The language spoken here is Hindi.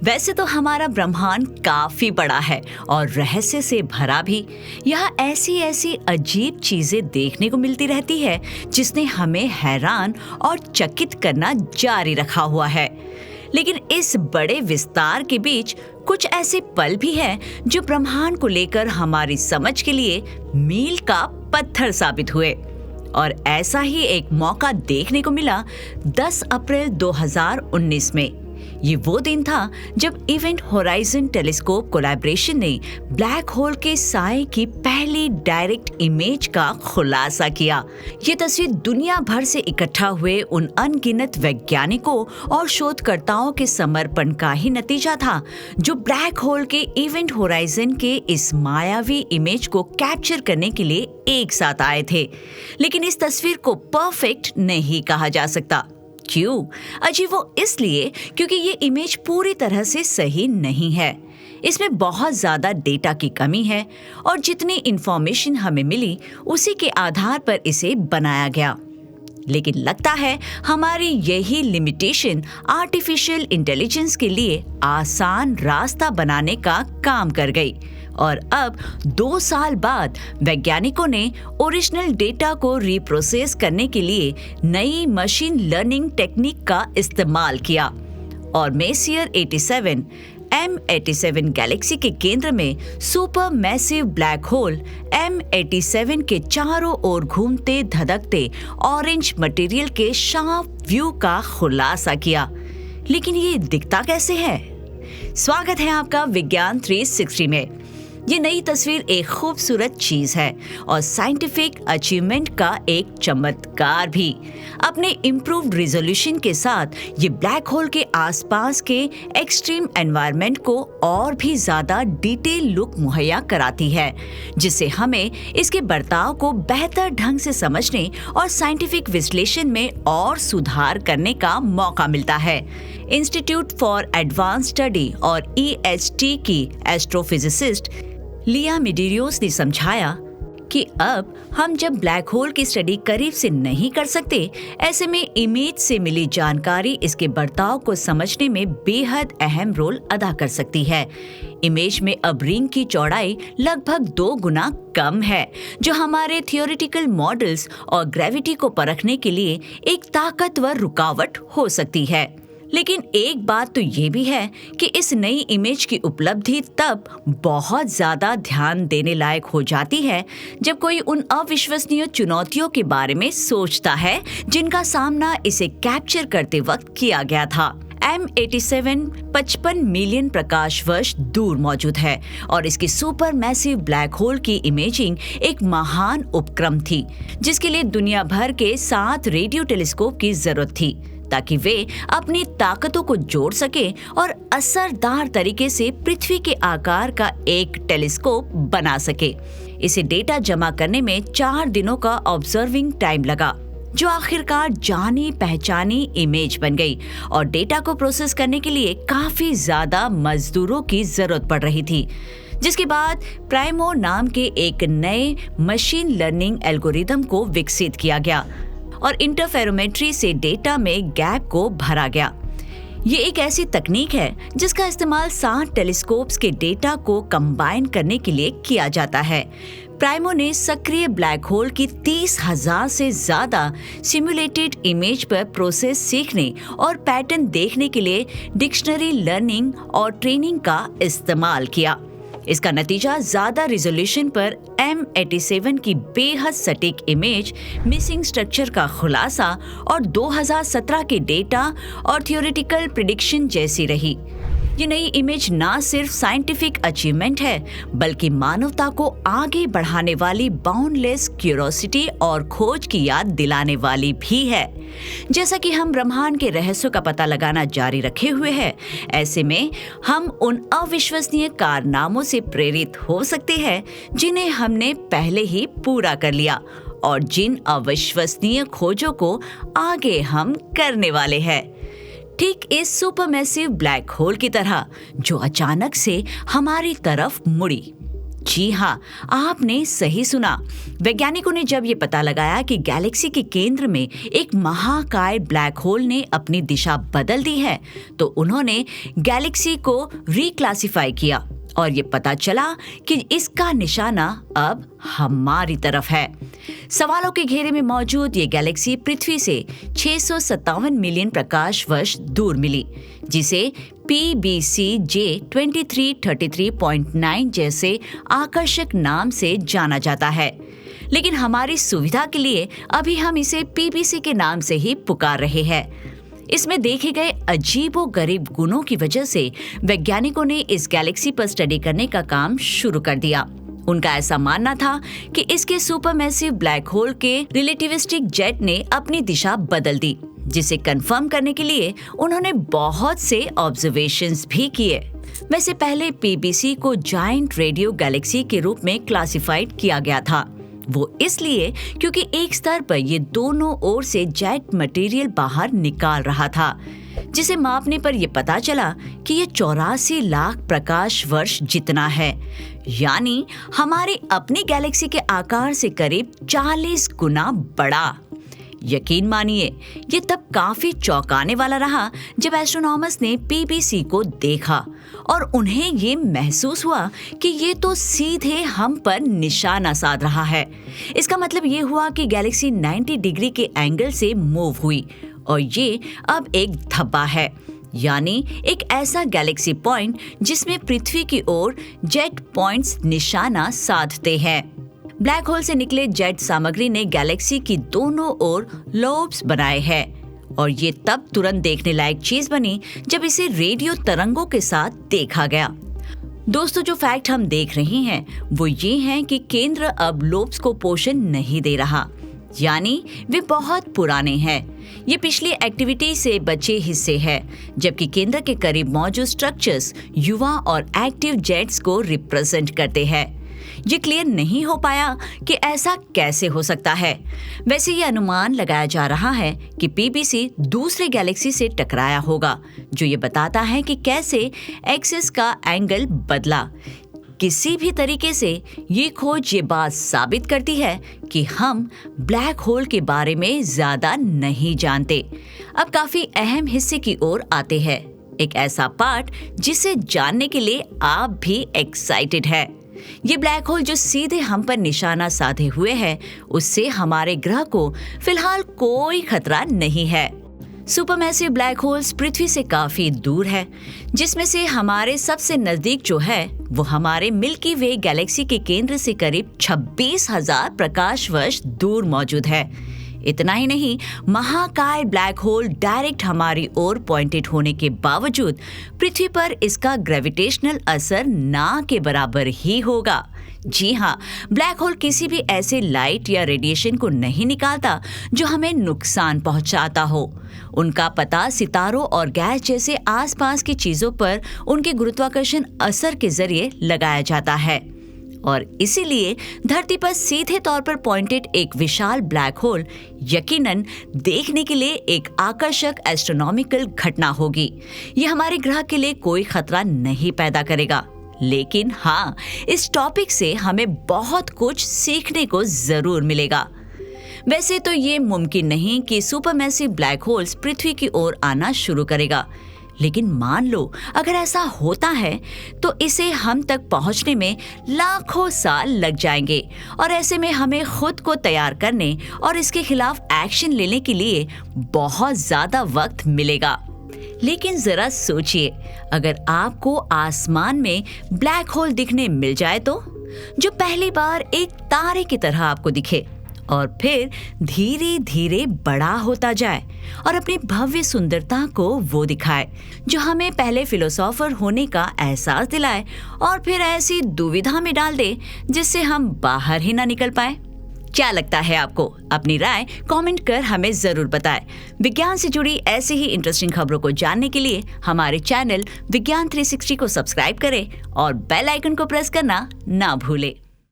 वैसे तो हमारा ब्रह्मांड काफी बड़ा है और रहस्य से भरा भी। यहाँ ऐसी ऐसी अजीब चीजें देखने को मिलती रहती है जिसने हमें हैरान और चकित करना जारी रखा हुआ है। लेकिन इस बड़े विस्तार के बीच कुछ ऐसे पल भी हैं जो ब्रह्मांड को लेकर हमारी समझ के लिए मील का पत्थर साबित हुए। और ऐसा ही एक मौका देखने को मिला 10 अप्रैल 2019 में। ये वो दिन था जब इवेंट होराइजन टेलीस्कोप कोलैबोरेशन ने ब्लैक होल के साए की पहली डायरेक्ट इमेज का खुलासा किया। ये तस्वीर दुनिया भर से इकट्ठा हुए उन अनगिनत वैज्ञानिकों और शोधकर्ताओं के समर्पण का ही नतीजा था जो ब्लैक होल के इवेंट होराइजन के इस मायावी इमेज को कैप्चर करने के लिए एक साथ आए थे। लेकिन इस तस्वीर को परफेक्ट नहीं कहा जा सकता। क्यों? अजी वो इसलिए क्योंकि ये इमेज पूरी तरह से सही नहीं है। इसमें बहुत ज्यादा डेटा की कमी है और जितनी इंफॉर्मेशन हमें मिली उसी के आधार पर इसे बनाया गया। लेकिन लगता है हमारी यही लिमिटेशन आर्टिफिशियल इंटेलिजेंस के लिए आसान रास्ता बनाने का काम कर गई। और अब 2 साल बाद वैज्ञानिकों ने ओरिजिनल डेटा को रिप्रोसेस करने के लिए नई मशीन लर्निंग टेक्निक का इस्तेमाल किया और मेसियर 87 M87 गैलेक्सी के केंद्र में super massive black hole M87 के चारों ओर घूमते धधकते ऑरेंज मटेरियल के शार्प व्यू का खुलासा किया। लेकिन ये दिखता कैसे है? स्वागत है आपका विज्ञान 360 में। ये नई तस्वीर एक खूबसूरत चीज है और साइंटिफिक अचीवमेंट का एक चमत्कार भी। अपने इम्प्रूव्ड रिजोल्यूशन के साथ ये ब्लैक होल के आसपास के एक्सट्रीम एनवायरनमेंट को और भी ज्यादा डिटेल लुक मुहैया कराती है, जिससे हमें इसके बर्ताव को बेहतर ढंग से समझने और साइंटिफिक विश्लेषण में और सुधार करने का मौका मिलता है। इंस्टीट्यूट फॉर एडवांस स्टडी और EHT की एस्ट्रोफिजिसिस्ट लिया मेडिरियोस ने समझाया कि अब हम जब ब्लैक होल की स्टडी करीब से नहीं कर सकते, ऐसे में इमेज से मिली जानकारी इसके बर्ताव को समझने में बेहद अहम रोल अदा कर सकती है। इमेज में अब रिंग की चौड़ाई लगभग 2 गुना कम है, जो हमारे थियोरेटिकल मॉडल्स और ग्रेविटी को परखने के लिए एक ताकतवर रुकावट हो सकती है। लेकिन एक बात तो ये भी है कि इस नई इमेज की उपलब्धि तब बहुत ज्यादा ध्यान देने लायक हो जाती है जब कोई उन अविश्वसनीय चुनौतियों के बारे में सोचता है जिनका सामना इसे कैप्चर करते वक्त किया गया था। M87 55 मिलियन प्रकाश वर्ष दूर मौजूद है और इसकी सुपर मैसिव ब्लैक होल की इमेजिंग एक महान उपक्रम थी, जिसके लिए दुनिया भर के 7 रेडियो टेलीस्कोप की जरूरत थी ताकि वे अपनी ताकतों को जोड़ सके और असरदार तरीके से पृथ्वी के आकार का एक टेलीस्कोप बना सके। इसे डेटा जमा करने में 4 दिनों का ऑब्जर्विंग टाइम लगा, जो आखिरकार जानी पहचानी इमेज बन गई और डेटा को प्रोसेस करने के लिए काफी ज्यादा मजदूरों की जरूरत पड़ रही थी। जिसके बाद प्राइमो नाम के एक नए मशीन लर्निंग एल्गोरिदम को विकसित किया गया और इंटरफेरोमेट्री से डेटा में गैप को भरा गया। ये एक ऐसी तकनीक है जिसका इस्तेमाल 7 टेलीस्कोप्स के डेटा को कंबाइन करने के लिए किया जाता है। प्राइमो ने सक्रिय ब्लैक होल की 30,000 से ज्यादा सिमुलेटेड इमेज पर प्रोसेस सीखने और पैटर्न देखने के लिए डिक्शनरी लर्निंग और ट्रेनिंग का इस्तेमाल किया। इसका नतीजा ज्यादा रिजोल्यूशन पर M87 की बेहद सटीक इमेज, मिसिंग स्ट्रक्चर का खुलासा और 2017 के डेटा और थियोरेटिकल प्रिडिक्शन जैसी रही। ये नई इमेज ना सिर्फ साइंटिफिक अचीवमेंट है, बल्कि मानवता को आगे बढ़ाने वाली बाउंडलेस क्यूरोसिटी और खोज की याद दिलाने वाली भी है। जैसा कि हम ब्रह्मांड के रहस्यों का पता लगाना जारी रखे हुए हैं, ऐसे में हम उन अविश्वसनीय कारनामों से प्रेरित हो सकते हैं जिन्हें हमने पहले ही पूरा कर लिया और जिन अविश्वसनीय खोजों को आगे हम करने वाले हैं। ठीक इस सुपरमैसिव ब्लैक होल की तरह जो अचानक से हमारी तरफ मुड़ी। जी हाँ, आपने सही सुना। वैज्ञानिकों ने जब ये पता लगाया कि गैलेक्सी के केंद्र में एक महाकाय ब्लैक होल ने अपनी दिशा बदल दी है, तो उन्होंने गैलेक्सी को रिक्लासिफाई किया और ये पता चला कि इसका निशाना अब हमारी तरफ है। सवालों के घेरे में मौजूद ये गैलेक्सी पृथ्वी से 657 मिलियन प्रकाश वर्ष दूर मिली, जिसे PBCJ 2333.9 जैसे आकर्षक नाम से जाना जाता है। लेकिन हमारी सुविधा के लिए अभी हम इसे PBC के नाम से ही पुकार रहे हैं। इसमें देखे गए अजीबोगरीब गुणों की वजह से वैज्ञानिकों ने इस गैलेक्सी पर स्टडी करने का काम शुरू कर दिया। उनका ऐसा मानना था कि इसके सुपरमैसिव ब्लैक होल के रिलेटिविस्टिक जेट ने अपनी दिशा बदल दी, जिसे कंफर्म करने के लिए उन्होंने बहुत से ऑब्जर्वेशंस भी किए। वैसे पहले PBC को जायंट रेडियो गैलेक्सी के रूप में क्लासिफाइड किया गया था। वो इसलिए क्योंकि एक स्तर पर ये दोनों ओर से जेट मटेरियल बाहर निकाल रहा था, जिसे मापने पर यह पता चला कि ये 84 लाख प्रकाश वर्ष जितना है, यानी हमारी अपनी गैलेक्सी के आकार से करीब 40 गुना बड़ा। यकीन मानिए, ये तब काफी चौंकाने वाला रहा जब एस्ट्रोनॉमर्स ने PBC को देखा और उन्हें ये महसूस हुआ कि ये तो सीधे हम पर निशाना साध रहा है। इसका मतलब ये हुआ कि गैलेक्सी 90 डिग्री के एंगल से मूव हुई और ये अब एक धब्बा है, यानी एक ऐसा गैलेक्सी पॉइंट जिसमें पृथ्वी की ओर जेट पॉइंट्स निशाना साधते हैं। ब्लैक होल से निकले जेट सामग्री ने गैलेक्सी की दोनों ओर लोब्स बनाए हैं और ये तब तुरंत देखने लायक चीज बनी जब इसे रेडियो तरंगों के साथ देखा गया। दोस्तों, जो फैक्ट हम देख रहे हैं वो ये हैं कि केंद्र अब लोब्स को पोषण नहीं दे रहा, यानी वे बहुत पुराने हैं। ये पिछली एक्टिविटी से बचे हिस्से हैं, जबकि केंद्र के करीब मौजूद स्ट्रक्चर्स युवा और एक्टिव जेट्स को रिप्रेजेंट करते हैं। ये क्लियर नहीं हो पाया कि ऐसा कैसे हो सकता है। वैसे ये अनुमान लगाया जा रहा है कि PBC दूसरे गैलेक्सी से टकराया होगा, जो ये बताता है कि कैसे एक्सिस का एंगल बदला। किसी भी तरीके से ये खोज ये बात साबित करती है कि हम ब्लैक होल के बारे में ज्यादा नहीं जानते। अब काफी अहम हिस्से की ओर आते हैं, एक ऐसा पार्ट जिसे जानने के लिए आप भी एक्साइटेड है। ये ब्लैक होल जो सीधे हम पर निशाना साधे हुए है, उससे हमारे ग्रह को फिलहाल कोई खतरा नहीं है। सुपरमैसिव ब्लैक होल्स पृथ्वी से काफी दूर है, जिसमें से हमारे सबसे नजदीक जो है वो हमारे मिल्की वे गैलेक्सी के केंद्र से करीब 26,000 प्रकाश वर्ष दूर मौजूद है। इतना ही नहीं, महाकाय ब्लैक होल डायरेक्ट हमारी ओर पॉइंटेड होने के बावजूद पृथ्वी पर इसका ग्रेविटेशनल असर ना के बराबर ही होगा। जी हाँ, ब्लैक होल किसी भी ऐसे लाइट या रेडिएशन को नहीं निकालता जो हमें नुकसान पहुंचाता हो। उनका पता सितारों और गैस जैसे आसपास की चीजों पर उनके गुरुत्वाकर्षण असर के जरिए लगाया जाता है और इसीलिए धरती पर सीधे तौर पर पॉइंटेड एक विशाल ब्लैक होल यकीनन देखने के लिए एक आकर्षक एस्ट्रोनॉमिकल घटना होगी। यह हमारे ग्रह के लिए कोई खतरा नहीं पैदा करेगा, लेकिन हाँ, इस टॉपिक से हमें बहुत कुछ सीखने को जरूर मिलेगा। वैसे तो ये मुमकिन नहीं कि सुपरमैसिव ब्लैक होल्स पृथ्वी की ओर आना शुरू करेगा, लेकिन मान लो अगर ऐसा होता है तो इसे हम तक पहुंचने में लाखों साल लग जाएंगे और ऐसे में हमें खुद को तैयार करने और इसके खिलाफ एक्शन लेने के लिए बहुत ज्यादा वक्त मिलेगा। लेकिन जरा सोचिए, अगर आपको आसमान में ब्लैक होल दिखने मिल जाए तो, जो पहली बार एक तारे की तरह आपको दिखे और फिर धीरे धीरे बड़ा होता जाए और अपनी भव्य सुंदरता को वो दिखाए जो हमें पहले फिलोसोफर होने का एहसास दिलाए और फिर ऐसी दुविधा में डाल दे जिससे हम बाहर ही ना निकल पाए। क्या लगता है आपको? अपनी राय कमेंट कर हमें जरूर बताएं। विज्ञान से जुड़ी ऐसी ही इंटरेस्टिंग खबरों को जानने के लिए हमारे चैनल विज्ञान 360 को सब्सक्राइब करें और बेल आइकन को प्रेस करना ना भूलें।